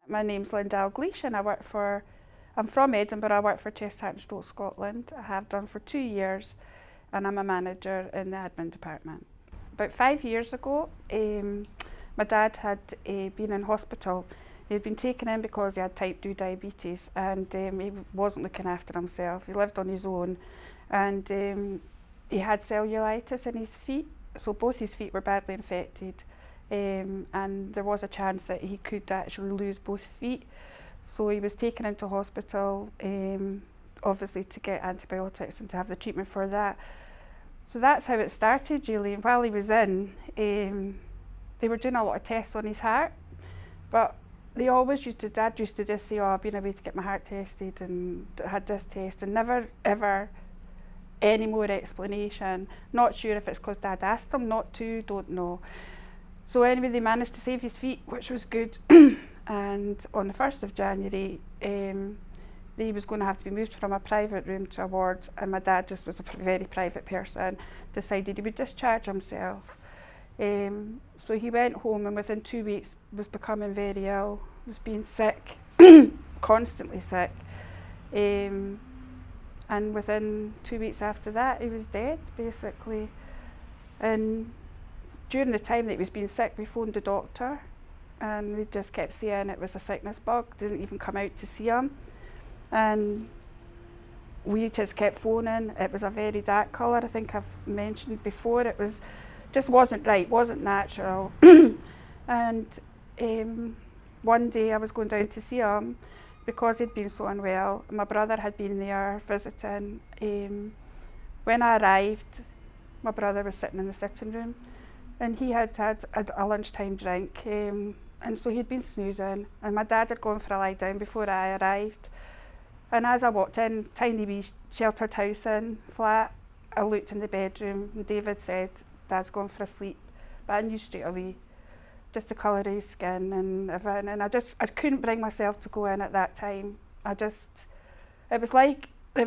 My name's Lynne and I'm from Edinburgh. I work for Chest, Heart and Stroke Scotland. I have done for 2 years, and I'm a manager in the admin department. About 5 years ago, my dad had been in hospital. He'd been taken in because he had type 2 diabetes, and he wasn't looking after himself. He lived on his own, and he had cellulitis in his feet, so both his feet were badly infected, and there was a chance that he could actually lose both feet. So he was taken into hospital, obviously to get antibiotics and to have the treatment for that. So that's how it started, really. And while he was in, they were doing a lot of tests on his heart, but Dad used to just say, oh, I've been away to get my heart tested and had this test, and never ever any more explanation. Not sure if it's because Dad asked him not to, don't know. So anyway, they managed to save his feet, which was good. And on the 1st of January, he was going to have to be moved from a private room to a ward, and my dad just was a very private person, decided he would discharge himself. So he went home, and within 2 weeks was becoming very ill, was being sick, constantly sick. And within 2 weeks after that, he was dead, basically. And during the time that he was being sick, we phoned the doctor, and they just kept saying it was a sickness bug, didn't even come out to see him. And we just kept phoning. It was a very dark colour, I think I've mentioned before. It was just wasn't right, wasn't natural. And one day I was going down to see him because he'd been so unwell. My brother had been there visiting. When I arrived, my brother was sitting in the sitting room, and he had had a lunchtime drink, and so he'd been snoozing, and my dad had gone for a lie down before I arrived. And as I walked in, tiny wee sheltered house in, flat, I looked in the bedroom, and David said, Dad's gone for a sleep. But I knew straight away, just the colour of his skin and everything, and I couldn't bring myself to go in at that time. It was like I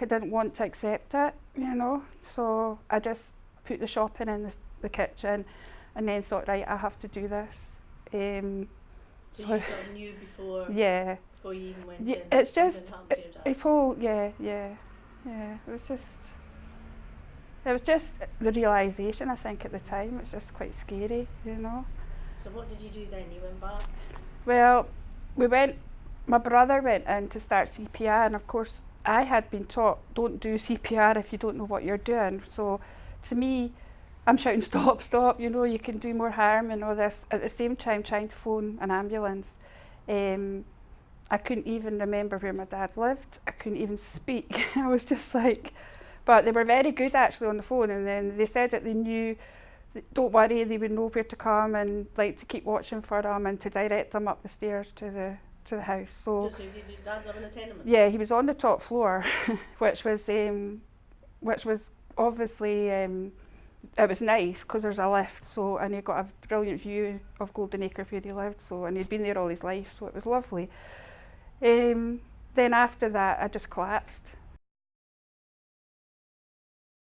didn't want to accept it, you know, so I just put the shopping in the kitchen, and then thought, right, I have to do this. So you sort of knew before? Yeah. Before you even went yeah, in? It's just, it's whole, yeah. It was just the realisation, I think, at the time. It was just quite scary, you know. So what did you do then? You went back? Well, my brother went in to start CPR, and of course I had been taught, don't do CPR if you don't know what you're doing. So to me, I'm shouting, stop, stop, you know, you can do more harm and all this. At the same time, trying to phone an ambulance. I couldn't even remember where my dad lived. I couldn't even speak. I was just like, but they were very good actually on the phone, and then they said that they knew, don't worry, they would know where to come and like to keep watching for them and to direct them up the stairs to the house. So did your dad live in a tenement? Yeah, he was on the top floor, which was obviously it was nice because there's a lift. So, and he got a brilliant view of Golden Acre where he lived. So, and he'd been there all his life, so it was lovely. Then after that, I just collapsed.